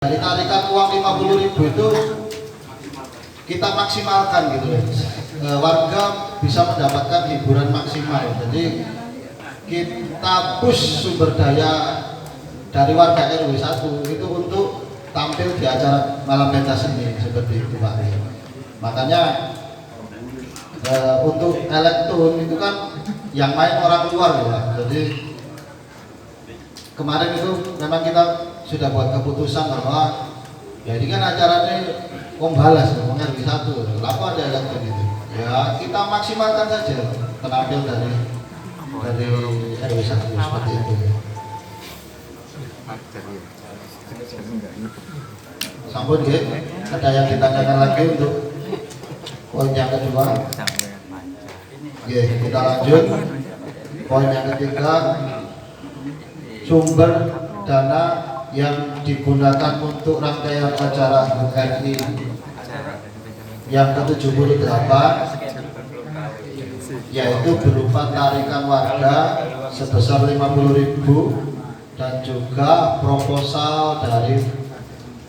Dari tarikan uang 50.000 itu kita maksimalkan gitu ya. Warga bisa mendapatkan hiburan maksimal. Jadi kita push sumber daya dari warga RW 1 itu untuk tampil di acara malam pentas ini seperti itu Pak. Makanya untuk elektron itu kan yang main orang luar ya. Jadi kemarin itu memang kita sudah buat keputusan bahwa ya ini kan acaranya Om Balas, Om RW 1, lalu ada elektron itu. Ya kita maksimalkan saja penampil dari RW 1 seperti itu. Sampun ya, ada yang ditanyakan lagi untuk poin yang kedua. Ya, kita lanjut. Poin yang ketiga, sumber dana yang digunakan untuk rangkaian acara HUT RI yang ke-78 yaitu berupa tarikan warga sebesar 50.000 dan juga proposal dari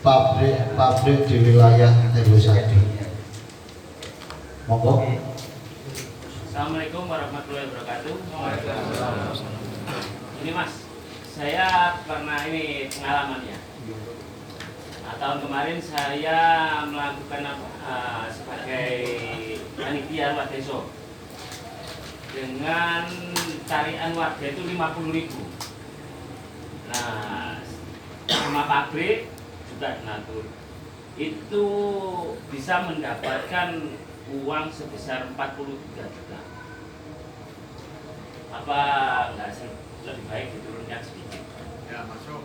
pabrik di wilayah RW 1. Monggo. Assalamualaikum warahmatullahi wabarakatuh. Ini Mas, saya pernah ini pengalamannya. Nah, tahun kemarin saya melakukan sebagai panitia warga desa dengan tarian warga itu 50.000. Nah, sama pabrik juga ngatur itu bisa mendapatkan uang sebesar 43 juta. Apa enggak sih lebih baik diturunkan sedikit? Ya masuk.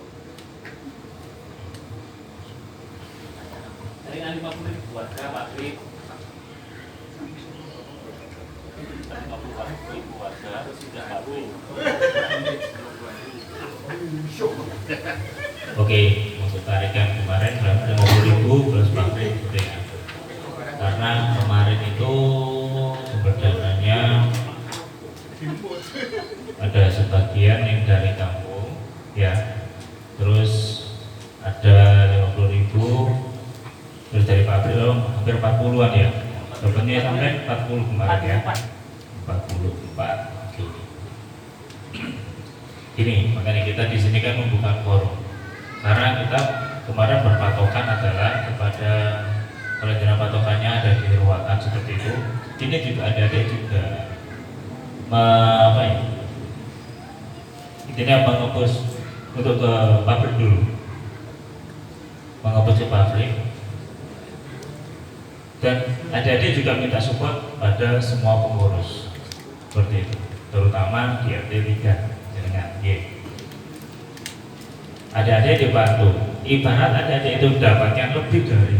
Tarian 50.000 warga pabrik, 50.000 warga sudah baru. Oke, untuk tarikan kemarin 50.000 plus pabrik gitu ya. Karena kemarin itu sumber dananya ada sebagian yang dari kampung ya, terus ada 50.000 terus dari pabrik hampir 40-an ya, dapatnya sampai 40 kemarin ya, 44. Oke. Ini makanya kita di sini kan membuka forum karena kita kemarin berpatokan adalah kepada kalau jenah patokannya ada di ruangan seperti itu. Ini juga ada juga apa ya? Intinya mengepus untuk ke pabrik dulu, mengepus ke pabrik. Dan adik-adik juga minta support pada semua pengurus seperti itu, terutama di RT 3 dengan Y. Adik-adik dibantu, ibarat adik-adik itu dapatnya lebih dari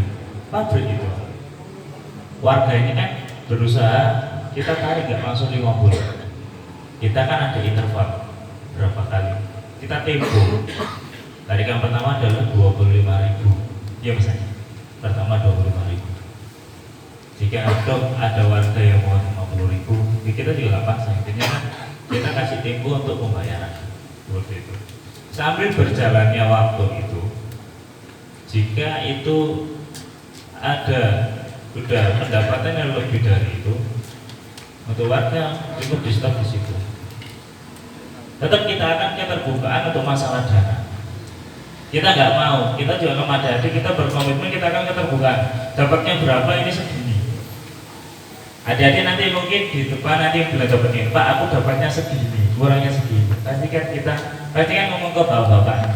pabrik itu. Warga ini kan berusaha, kita tarik nggak langsung 50. Kita kan ada interval berapa kali, kita tempo. Tarikan pertama adalah 25.000, ya misalnya pertama 25.000. Jika ada warga yang mau 50.000, kita juga nggak paksa. Intinya kita kasih tempo untuk pembayaran seperti itu. Sambil berjalannya waktu itu, jika itu ada sudah pendapatan yang lebih dari itu, untuk warga cukup di stop di situ. Tetap kita akan keterbukaan untuk masalah dana. Kita nggak mau, kita juga memadai, kita berkomitmen, kita akan keterbukaan. Dapatnya berapa ini segini. Adik-adik nanti mungkin di depan nanti bila dapat Pak, aku dapatnya segini, kurangnya segini. Pasti kan ngomong ke bapak-bapak.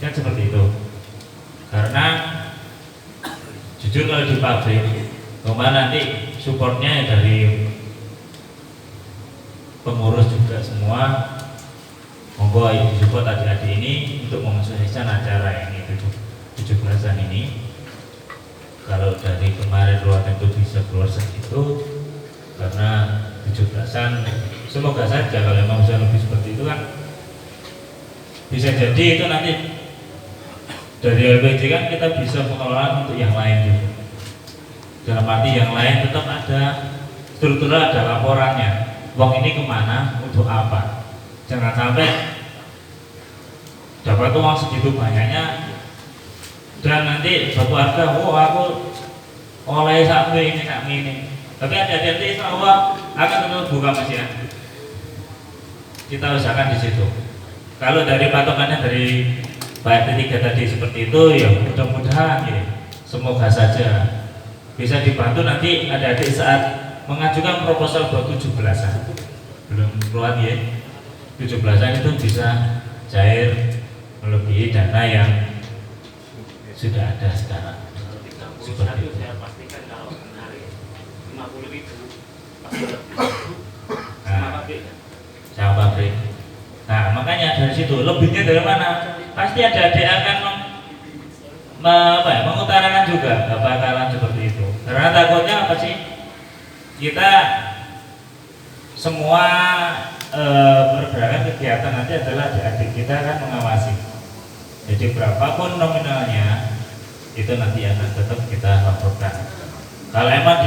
Kan seperti itu. Karena jujur kalau di pabrik, kemana nanti supportnya dari pengurus juga semua. Monggo support adik-adik ini untuk mensukseskan acara yang itu 17-an ini. Kalau dari kemarin ruangan itu bisa keluar segitu, karena 17-an semoga saja kalau memang bisa lebih seperti itu kan bisa jadi itu nanti dari LPG kan kita bisa mengelola untuk yang lain juga. Dalam arti yang lain tetap ada struktural, ada laporannya. Uang ini kemana, untuk apa? Jangan sampai dapat uang segitu banyaknya dan nanti buat warga, oh aku oleh sampai ini. Tapi hati-hati, insya Allah akan terus buka Mas ya. Kita usahakan di situ. Kalau dari patokannya dari Pak RT 3 tadi seperti itu, ya mudah-mudahan ya, semoga saja bisa dibantu nanti adik-adik saat mengajukan proposal buat 17-an. Belum keluar ya. 17-an itu bisa cair melebihi dana yang sudah ada sekarang. Seperti itu. Saya pastikan kalau menarik 50.000 pasti lebih. Nah, sama pabrik. Nah, makanya dari situ lebihnya dari mana? Pasti adik-adik akan mengutarakan juga bakalan seperti itu. Karena takutnya apa sih? Kita semua pergerakan kegiatan nanti adalah adik-adik kita akan mengawasi. Jadi berapapun nominalnya itu nanti akan tetap kita laporkan. Kalau emang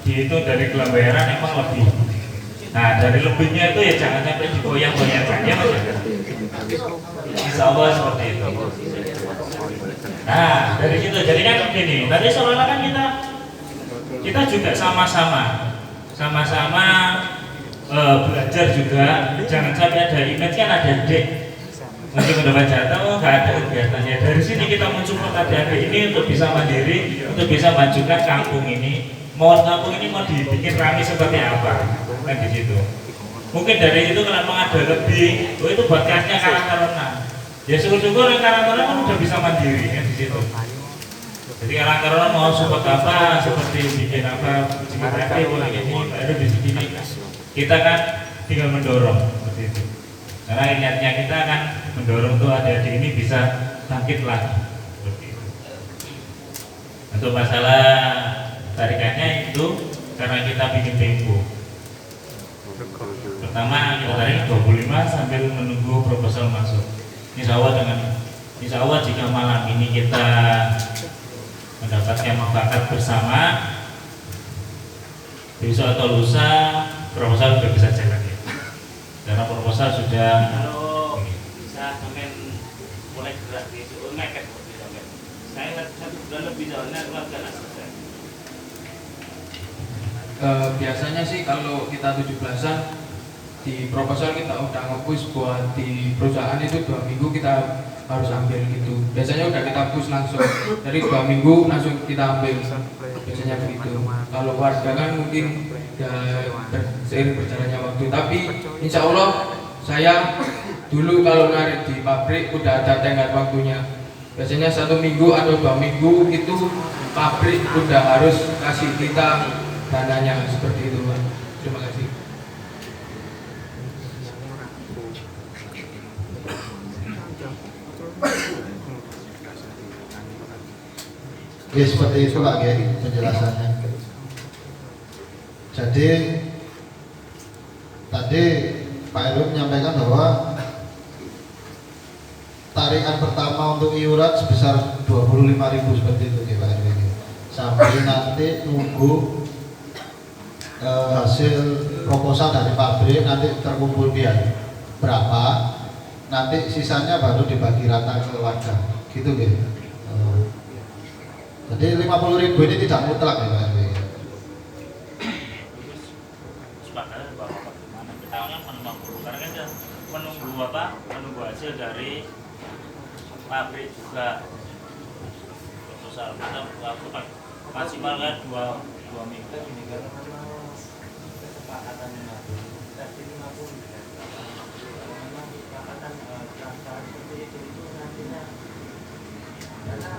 dihitung dari kelembaran emang lebih. Nah dari lebihnya itu ya jangan sampai digoyang-goyangkan ya Mas. Insya Allah seperti itu. Nah dari situ jadi kan begini. Tadi seolah-olah kan kita juga sama-sama belajar juga. Jangan sampai ada image kan ada adik mungkin mendapat jatah, nggak ada kegiatannya. Dari sini kita mensupport adik-adik ini untuk bisa mandiri, untuk bisa majukan kampung ini. Mau kampung ini mau dibikin ramai seperti apa? Kan di situ. Mungkin dari itu kalau memang ada lebih, itu buat kasnya Karang-Taruna. Ya syukur-syukur Karang-Taruna kan udah bisa mandiri kan di situ. Jadi Karang-Taruna mau support apa, seperti bikin apa, bikin ini, baru di sini. Kita kan tinggal mendorong seperti itu. Karena niatnya kita akan mendorong tuh adik-adik ini bisa bangkit lagi seperti itu. Untuk masalah tarikannya itu karena kita bikin tempo. Pertama kita tarik 25 sambil menunggu proposal masuk. Insya Allah jika malam ini kita mendapatkan mufakat bersama, besok atau lusa proposal sudah bisa jalan ya. Karena proposal sudah Kalau bisa sampai mulai gerak di situ, ngeket seperti sampai. Saya 1 bulan lebih soalnya keluarga nggak selesai. Biasanya sih kalau kita 17-an di proposal kita udah nge-push buat di perusahaan itu 2 minggu kita harus ambil gitu. Biasanya udah kita push langsung dari 2 minggu langsung kita ambil. Biasanya begitu. Kalau warga kan mungkin ya seiring berjalannya waktu. Tapi insya Allah saya dulu kalau narik di pabrik udah ada tenggat waktunya. Biasanya 1 minggu atau 2 minggu itu pabrik udah harus kasih kita dananya seperti itu Pak. Terima kasih. Ya seperti itu Pak Kiai penjelasannya. Jadi tadi Pak Heru menyampaikan bahwa tarikan pertama untuk iuran sebesar 25.000 seperti itu ya Pak Heru. Sampai nanti nunggu hasil proposal dari pabrik nanti terkumpul biaya berapa, nanti sisanya baru dibagi rata ke warga gitu gitu. Jadi 50.000 ini tidak mutlak ya Pak RW. Sepakat bahwa bagaimana kita menembak dulu karena kan menunggu hasil dari pabrik juga proposal kita waktu maksimal kan 2 minggu ini kan kesepakatan tadi 50 memang kesepakatan transparan seperti itu nantinya karena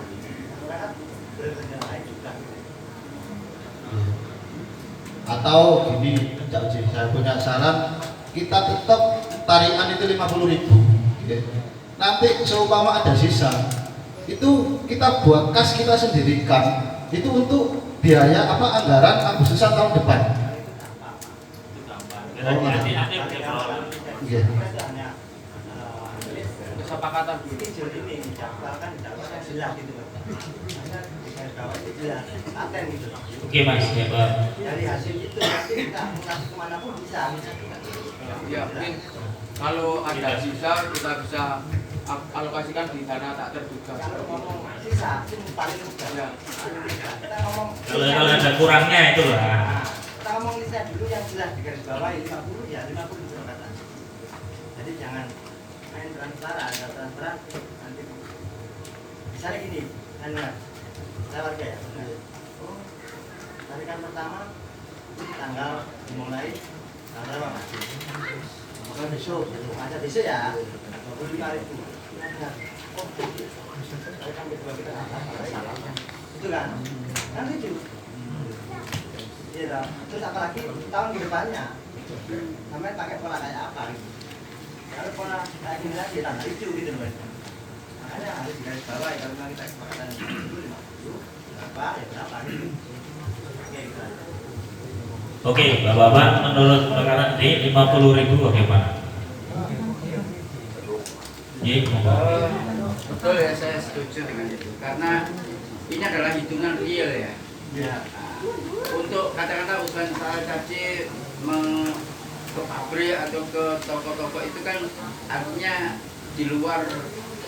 berkenaan lain juga. Atau gini, saya punya saran, kita tetap tarikan itu 50.000. Ya. Nanti seumpama ada sisa, itu kita buat kas kita sendirikan. Itu untuk biaya apa anggaran Agustusan tahun depan. Iya. Kesepakatan Ini ini daftarkan jelas gitu. oke Mas, ya Pak. Dari hasil itu nanti kita mengacu kemana pun bisa. ya mungkin kalau ada sisa kita bisa alokasikan di dana tak terduga. Kalau ngomong sisa, itu paling mudah. Ya. Kita ngomong Kalau ada kurangnya itu lah. Nah, kita ngomong listnya dulu yang jelas di garis bawah 50 ya 50 kesepakatan. Jadi jangan main transparan, ada transparan nanti. Misalnya gini, saya warga ya. Oh, tarikan pertama tanggal dimulai tanggal berapa? Maka besok, ada besok ya. 25.000. Oh, tarikan kedua kita salah. Itu kan? Kan lucu. Iya, terus apalagi tahun ke depannya namanya pakai pola kayak apa gitu. Kalau pola kayak gini lagi tambah lucu gitu loh. Makanya harus digaris bawah ya kalau kita kesepakatan dulu 50 berapa ya berapa gitu. Oke, gitu. Oke, Bapak-bapak, menurut rekan D 50.000 bagaimana? Iya, Betul ya, saya setuju dengan itu karena ini adalah hitungan real ya. Ya. Untuk katakanlah usaha tadi ke pabrik atau ke toko-toko itu kan artinya di luar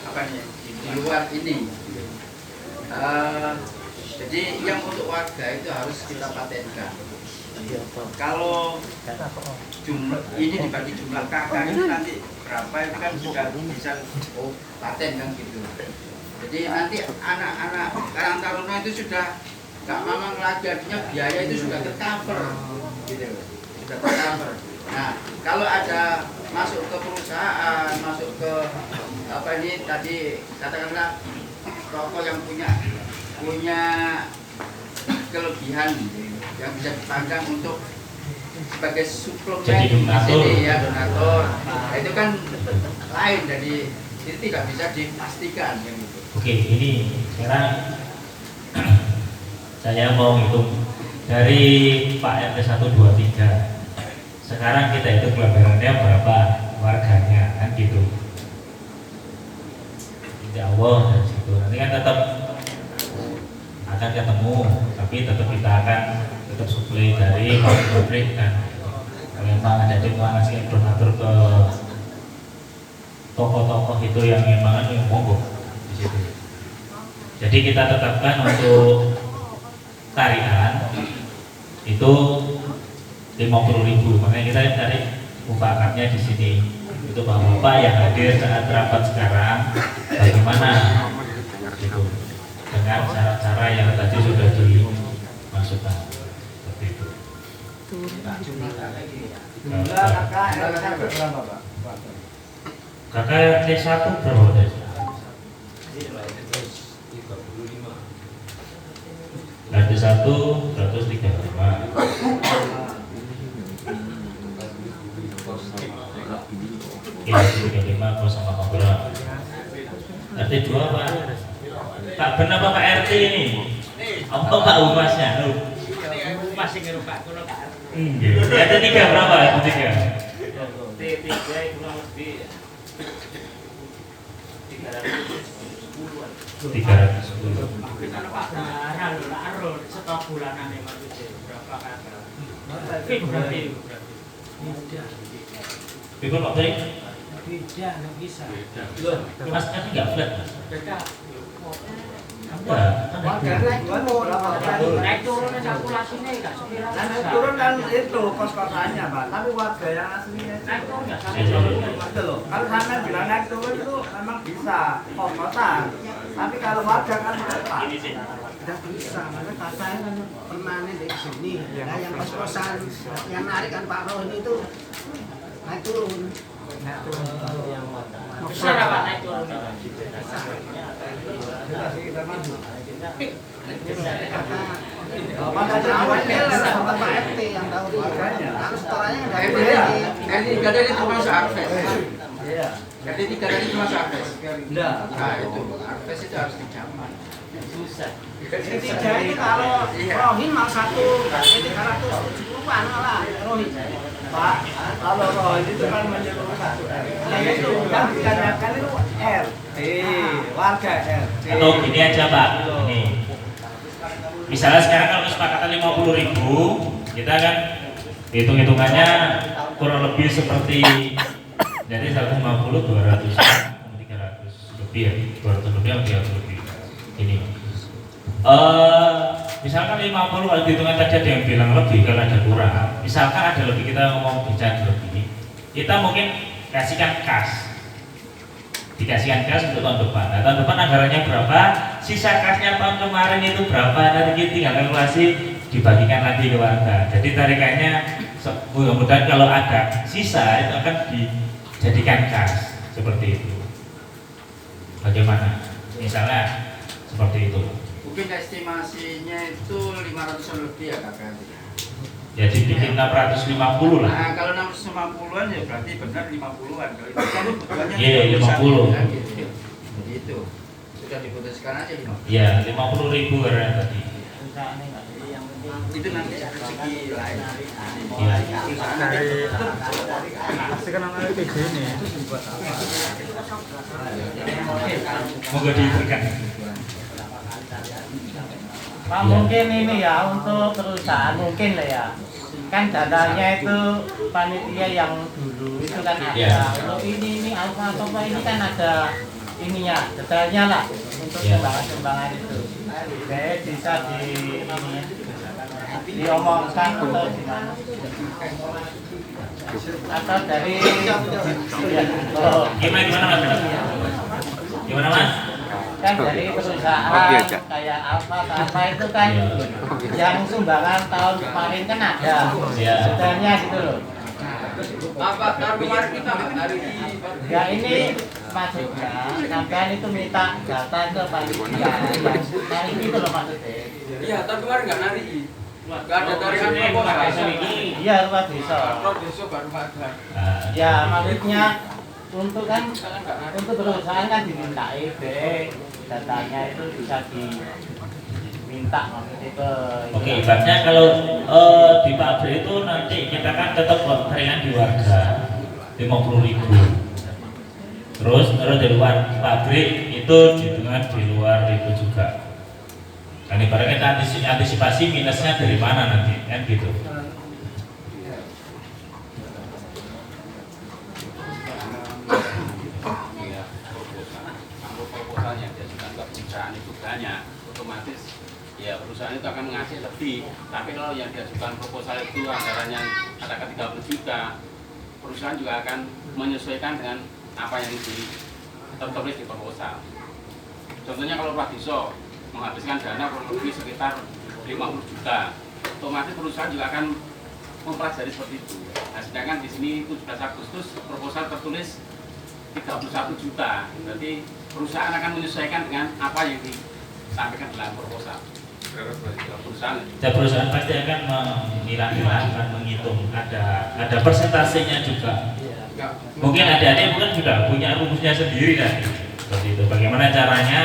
apa nih? Di luar ini. Jadi yang untuk warga itu harus kita patenkan. Kalau jumlah ini dibagi jumlah kakak itu nanti berapa itu kan sudah bisa paten kan gitu. Jadi nanti anak-anak Karang Taruna itu sudah nggak memang lagi artinya biaya itu sudah tercover gitu, sudah tercover. Nah kalau ada masuk ke perusahaan, masuk ke apa ini tadi katakanlah toko yang punya kelebihan yang bisa dipandang untuk sebagai suplemen Jadi donatur. sini ya donatur. Nah, itu kan lain dari itu tidak bisa dipastikan yang itu. Oke, ini sekarang saya mau hitung dari Pak RT 123. Sekarang kita hitung pelanggarannya berapa warganya kan gitu. Insya Allah dari situ nanti kan tetap akan ketemu, tapi tetap kita akan tetap suplai dari pabrik kan. Kalau memang ada yang mau ngasih donatur ke tokoh-tokoh itu yang memang yang monggo di situ. Jadi kita tetapkan untuk tarian itu 50.000, makanya kita cari mufakatnya di sini. Itu bapak-bapak yang hadir saat rapat sekarang bagaimana gitu, dengan cara-cara yang tadi sudah dimasukkan seperti itu. Kakak T1 berapa tadi? Nanti 135. Oke, 35 kosong apa berapa? RT 2 Pak. Pak benar Pak RT ini? Apa Pak Humasnya? Masih ngerupak kalau Kak. RT 3 berapa? RT 3. T3 kurang lebih 310-an. 310. Tapi kalau Pak Arul stok bulanan yang maksudnya berapa kakak? Berarti. People Pak Teri? Beda, nggak bisa. Mas kan nggak flat Mas? Beda. Enggak. Naik turunnya kalkulasinya nggak sekira. Naik turun kan itu kos-kosannya Pak, tapi warga yang aslinya itu Naik turun nggak sampai turun. itu loh. Kalau sampai bilang naik turun itu memang bisa kos-kosan, tapi kalau warga kan apa? Tidak bisa, karena katanya kan permanen di sini. Nah, yang kos-kosan yang narik kan Pak Rohini itu naik turun. Besar apa naik turunnya? Makanya awalnya sama Pak RT yang tahu warganya. Kalau setorannya nggak RT boleh. tadi itu masuk akses. Iya. RT 3 tadi itu masuk akses. Enggak. Nah itu akses itu harus dijaman. Susah. Tiga itu kalau Rohin mau 370-an lah Rohin. Pak, kalau Rohin itu kan menyeluruh satu RT. Nah, itu kan ditanyakan itu RT, warga RT. Atau gini aja Pak, ini misalnya sekarang kalau kesepakatan 50.000, kita kan hitung-hitungannya kurang lebih seperti jadi 150, 200, 300. Iya, 200 lebih atau 300 lebih. Ini. Misalkan 50 kalau dihitungan tadi ada yang bilang lebih, kalau ada kurang. Misalkan ada lebih, kita ngomong bicara lebih. Kita mungkin kasihkan kas. Dikasihkan kas untuk tahun depan. Nah, tahun depan anggarannya berapa? Sisa kasnya tahun kemarin itu berapa? Nanti kita tinggal kalkulasi, dibagikan lagi ke warga. Jadi tarikannya mudah-mudahan kalau ada sisa itu akan dijadikan kas seperti itu. Bagaimana? Misalnya seperti itu. Mungkin estimasinya itu 500 lebih ya kakak. Jadi bikin 650 lah. Nah kalau 650-an ya berarti benar 50-an. Kalau itu kan kebutuhannya Iya, 50. kan gitu. Jadi itu sudah diputuskan aja 50. Iya, 50.000 karena tadi. Itu nanti rezeki lain. Iya. Moga diberikan. Pak, mungkin ini ya untuk perusahaan mungkin lah ya. Kan dananya itu panitia yang dulu itu kan ada. Ya. Untuk ini apa ini kan ada ininya, detailnya lah untuk Ya. sumbangan-sumbangan itu. Jadi bisa diomongkan atau gimana? Atau dari oh, Gimana Mas? Gimana Mas? kan dari perusahaan kayak apa itu kan yang sumbangan tahun kemarin kan ada Iya. detailnya gitu loh. Apa tahun kemarin kita hari Ya ini maksudnya sampean itu minta data ke panitia yang itu loh maksudnya. Iya, tahun kemarin nggak nari. Nggak ada tarikan proposal. Iya rumah desa. Besok baru ada. Ya maksudnya untuk kan untuk perusahaan kan diminta datanya itu bisa diminta maksudnya ke. Oke, ibaratnya kalau di pabrik itu nanti kita kan tetap tarikan di warga 50.000. Terus dari luar pabrik itu dihitungan di luar itu juga. Kan ibaratnya kita antisipasi minusnya dari mana nanti kan gitu. Proposalnya diajukan ke perusahaan itu banyak, otomatis ya perusahaan itu akan mengasih lebih. Tapi kalau yang diajukan proposal itu anggarannya katakan 30 juta, perusahaan juga akan menyesuaikan dengan apa yang tertulis di proposal. Contohnya kalau Pradiso menghabiskan dana kurang lebih sekitar 50 juta, otomatis perusahaan juga akan mempelajari seperti itu. Nah, sedangkan di sini 17 Agustus proposal tertulis 31 juta, berarti perusahaan akan menyesuaikan dengan apa yang disampaikan dalam proposal. Perusahaan pasti akan memilah-milah, akan menghitung, ada persentasenya juga. Mungkin adik-adik bukan sudah punya rumusnya sendiri nanti. Seperti itu. Bagaimana caranya?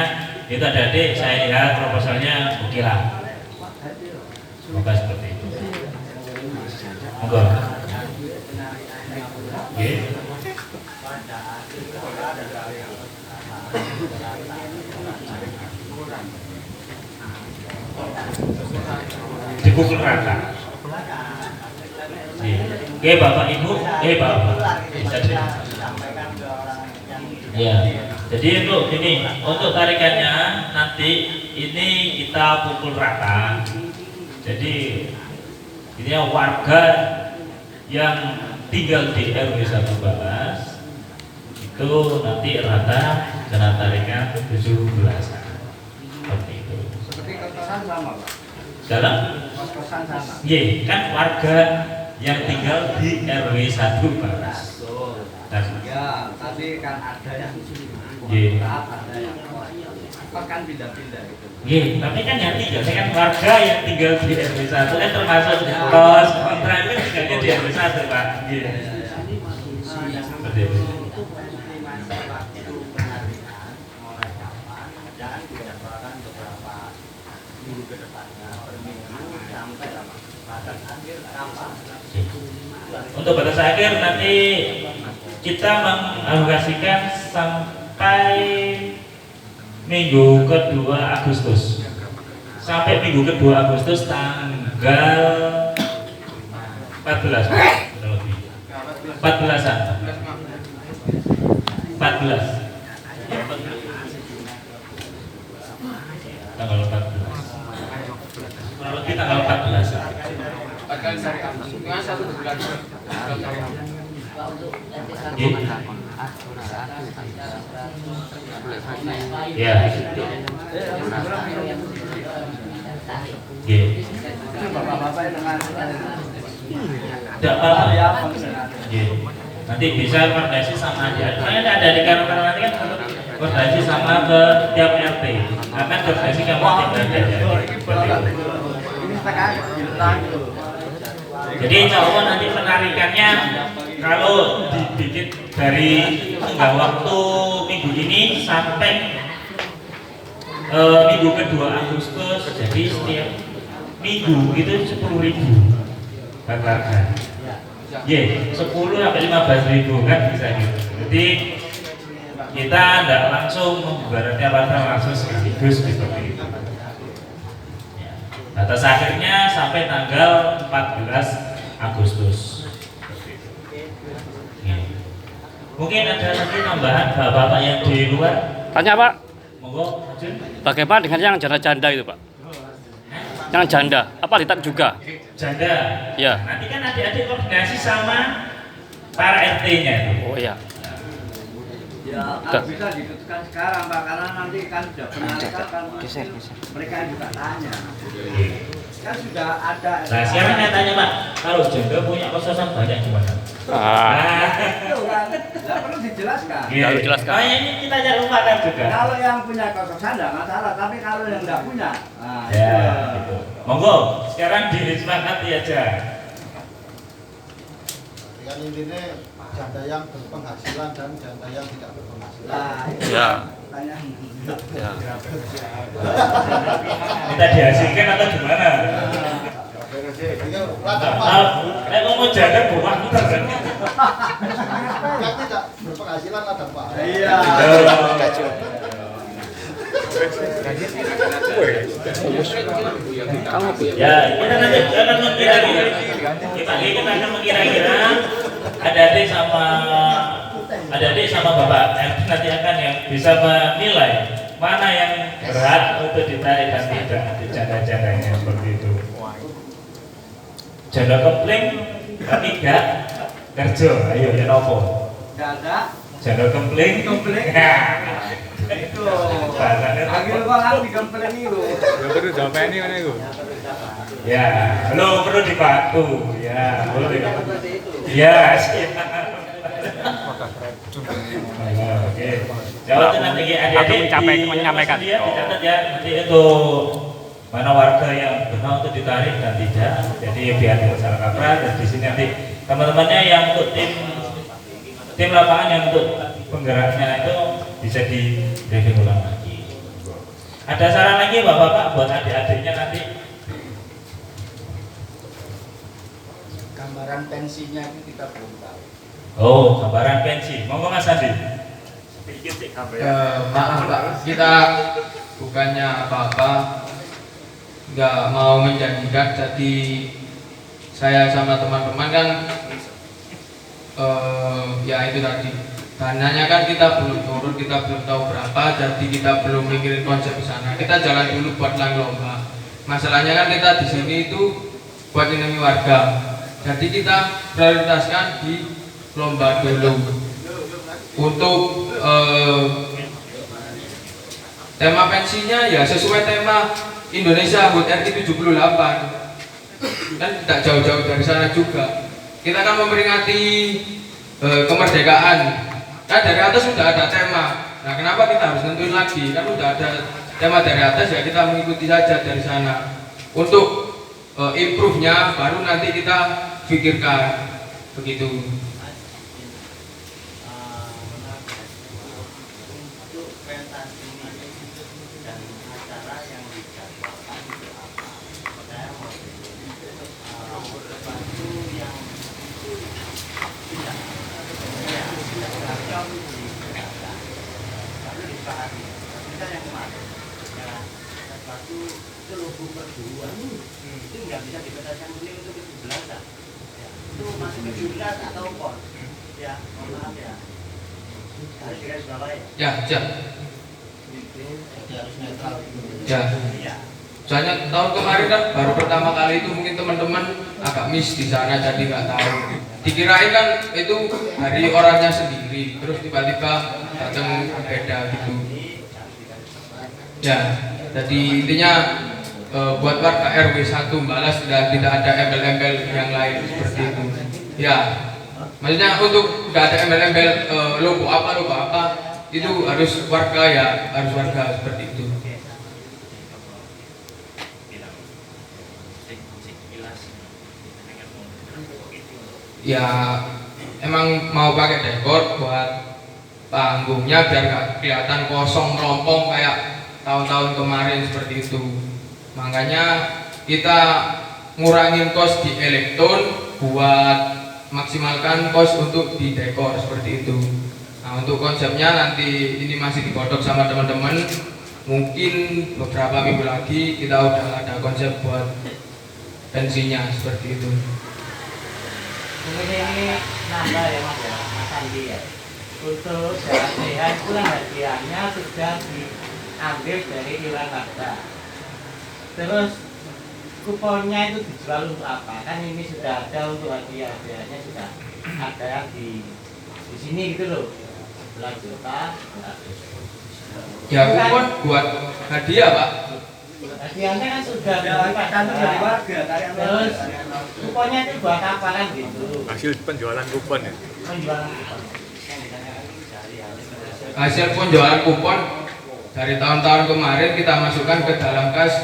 Itu adik-adik saya lihat proposalnya oke lah. Semoga seperti itu. Monggo. Oke. Dipukul rata. Oke Bapak Ibu, Bapak bisa ya. Jadi untuk ini, untuk tarikannya nanti ini kita pukul rata. Jadi ini warga yang tinggal di RW 11 itu nanti rata kena tarikan 17. Seperti itu. Seperti kotoran sama Pak. Dalam Kos-kosan sama. iya, kan warga yang tinggal di RW 1 Pak. Dan Ya, tapi kan ada yang Iya. ada yang apa kan pindah-pindah gitu. iya, tapi kan yang tiga, saya kan warga yang tinggal di RW 1 kan termasuk kos kontrak itu tinggalnya di RW 1 Pak. Iya. Seperti itu. Jangan dijadwalkan beberapa minggu ke depannya, per minggu sampai batas akhir kapan? Untuk batas akhir nanti kita mengalokasikan sampai minggu kedua Agustus. Sampai minggu kedua Agustus tanggal 14. 14-an. 14. tanggal 14. Kurang lebih tanggal 14. 4 kali sehari cuma 1 bulan. Ya. Ya. Bapak-bapak yang dengan Tidak apa-apa. Ya. Nanti bisa koordinasi sama aja. Makanya ada di kantor nanti kan koordinasi sama ke tiap RT. Akan koordinasi ke tiap RT. Jadi insya Allah nanti penarikannya kalau dibikin dari tengah waktu minggu ini sampai minggu kedua Agustus, jadi setiap minggu itu 10.000 bakar. Ya, 10 sampai 15.000 kan bisa gitu. Jadi kita tidak langsung membaratnya langsung sekaligus seperti itu. Ya. Batas akhirnya sampai tanggal 14 Agustus. Ya. Mungkin ada lagi tambahan bapak-bapak yang di luar. Tanya Pak, Monggo, Jun. bagaimana dengan yang janda-janda itu Pak? Yang janda, apa ditat juga? Janda. Ya. Nanti kan adik-adik koordinasi sama para RT-nya itu. Oh iya. ya bisa diputuskan sekarang Pak, karena nanti kan sudah penarikan kan mereka juga tanya kan sudah ada. Nah sekarang saya tanya Pak, kalau janda punya kos-kosan banyak gimana? Itu kan nggak perlu dijelaskan. Lalu jelaskan. Oh ini kita cari lupakan juga. Kalau yang punya kos-kosan nggak masalah, tapi kalau yang nggak punya, nah, Ya, itu. gitu. Monggo, sekarang disepakati aja. Yang intinya janda yang berpenghasilan dan janda yang tidak berpenghasilan. Nah, itu Ya. tanya. Ya. Kita dihasilkan atau gimana? Kalau mau janda buah kita kan? Yang tidak berpenghasilan ada Pak. Iya. Ya, kita nanti akan mengira-kira. Kita akan mengira-kira adik-adik sama bapak nanti akan yang bisa menilai mana yang berat untuk ditarik dan tidak di janda-jandanya seperti itu. Janda kempling tapi gak kerja, ayo ya nopo. Janda. Janda kempling. Itu. Bahasanya Agil orang digempelin itu. Ya, perlu dibantu. Ya, boleh. Ya, siap. Oke. Jawab nanti adik-adik menyampaikan. Dia dicatat ya nanti untuk mana warga yang benar untuk ditarik dan tidak. Jadi biar tidak salah kaprah dan di sini nanti teman-temannya yang untuk tim lapangan yang untuk penggeraknya itu bisa di briefing ulang lagi. Ada saran lagi bapak-bapak buat adik-adiknya nanti? Gambaran pensinya itu kita belum tahu. Oh, gambaran pensi. Monggo Mas Andi. Sedikit sih Maaf Pak, kita bukannya apa-apa, nggak mau menjanjikan. Jadi saya sama teman-teman kan ya itu tadi dananya kan kita belum turun, kita belum tahu berapa, jadi kita belum mikirin konsep ke sana. Kita jalan dulu buat lomba. Masalahnya kan kita di sini itu buat ini warga, jadi kita prioritaskan di lomba dulu. Untuk tema pensinya ya sesuai tema Indonesia HUT RI 78, kan tidak jauh-jauh dari sana juga. Kita akan memperingati kemerdekaan, kan dari atas sudah ada tema. Nah kenapa kita harus nentuin lagi, kan sudah ada tema dari atas, ya kita mengikuti saja dari sana. Untuk improve-nya baru nanti kita pikirkan begitu. Untuk pentas ini dan acara yang dijadwalkan itu apa? Saya mau sesuatu yang tidak cocok digunakan, lalu disepakati. Misal yang kemarin, ya sesuatu itu logo perguruan itu nggak bisa dipentaskan kuning untuk ke-17an. Itu masuk ke 17 atau pon. Ya, mohon maaf ya. Harus digarisbawahi. Ya, siap. Jadi harus netral. Ya. Soalnya tahun kemarin kan baru pertama kali itu mungkin teman-teman agak miss di sana jadi nggak tahu. Dikirain kan itu dari orangnya sendiri, terus tiba-tiba datang beda gitu. Ya, jadi intinya buat warga RW 1 Balas tidak ada embel-embel yang lain seperti itu. Ya, maksudnya untuk nggak ada embel-embel logo apa itu harus warga seperti itu. Ya emang mau pakai dekor buat panggungnya biar nggak kelihatan kosong melompong kayak tahun-tahun kemarin seperti itu. Makanya kita ngurangin kos di elektron buat maksimalkan kos untuk di dekor seperti itu. Nah untuk konsepnya nanti ini masih digodok sama teman-teman. Mungkin beberapa minggu lagi kita udah ada konsep buat pensinya seperti itu. Kemudian ini nambah ya Mas ya, Mas Andi ya. Untuk jalan sehat itu kan hadiahnya sudah diambil dari iuran warga. Terus kuponnya itu dijual untuk apa? Kan ini sudah ada untuk hadiahnya sudah ada yang di sini gitu loh. 11 juta. Ya kupon buat hadiah Pak. Hadiahnya kan sudah diberikan dari warga. Terus kuponnya itu buat apa kan gitu? Hasil penjualan kupon ya? Penjualan kupon. Hasil penjualan kupon dari tahun-tahun kemarin kita masukkan ke dalam kas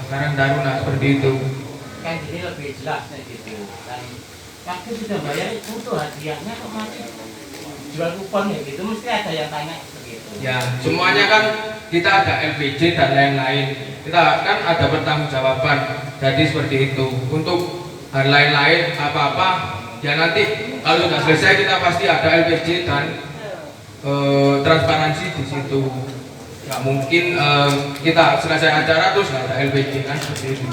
Karang Taruna seperti itu. Kan jadi lebih jelas gitu. Dan waktu sudah bayar itu hadiahnya kok masih jual kupon ya gitu, mesti ada yang tanya begitu. Ya, semuanya kan kita ada LPG dan lain-lain. Kita kan ada pertanggungjawaban. Jadi seperti itu. Untuk hal lain-lain apa-apa ya nanti kalau sudah selesai kita pasti ada LPG dan transparansi di situ. Nggak mungkin kita selesai acara terus nggak ada LPG kan seperti itu.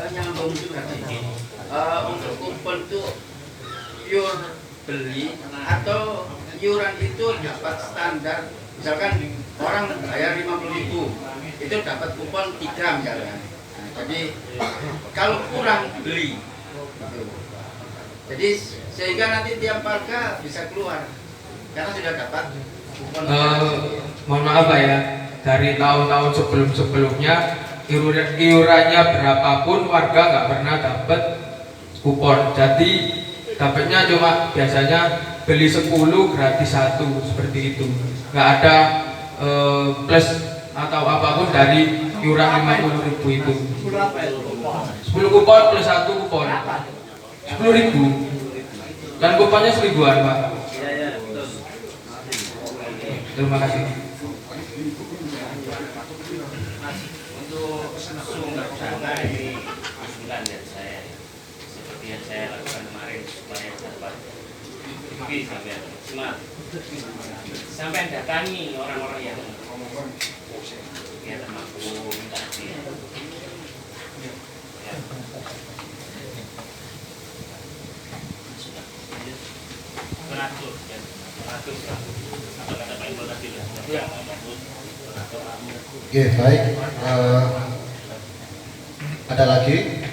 Nyambung juga sih. Untuk kupon itu pure beli atau iuran itu dapat standar, misalkan orang bayar 50.000 itu dapat kupon 3 misalnya. Nah, jadi kalau kurang beli gitu. Jadi sehingga nanti tiap warga bisa keluar karena sudah dapat kupon. Mohon maaf Pak ya, dari tahun-tahun sebelum-sebelumnya iurannya berapapun warga nggak pernah dapat kupon. Jadi dapatnya cuma biasanya beli 10 gratis 1 seperti itu. Nggak ada plus atau apapun dari iuran 50.000 itu. 10 kupon plus 1 kupon 10.000. Dan kuponnya 1.000-an Pak. Terima kasih. Sumber dana ini usulan dari saya seperti yang saya lakukan kemarin supaya dapat bisa biar smart sampai datangi orang-orang yang mampu minta hadiah. Beratur ya, beratur apa kata Pak Iqbal tadi lah, yang bagus beratur. Oke, baik. Ada lagi?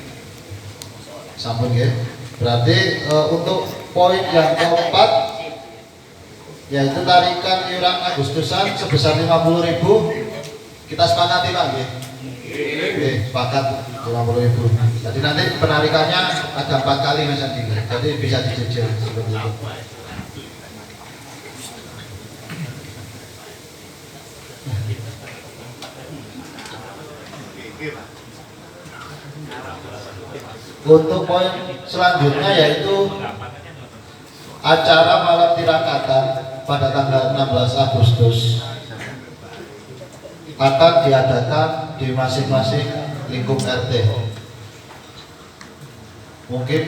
Sampun ya. Berarti untuk poin yang keempat yaitu tarikan iuran Agustusan sebesar 50.000 kita sepakati Pak ya. Oke, sepakat 50.000. Jadi nanti penarikannya ada 4 kali Mas Andi. Jadi bisa dicicil seperti itu. Untuk poin selanjutnya yaitu acara malam tirakatan pada tanggal 16 Agustus akan diadakan di masing-masing lingkup RT. Mungkin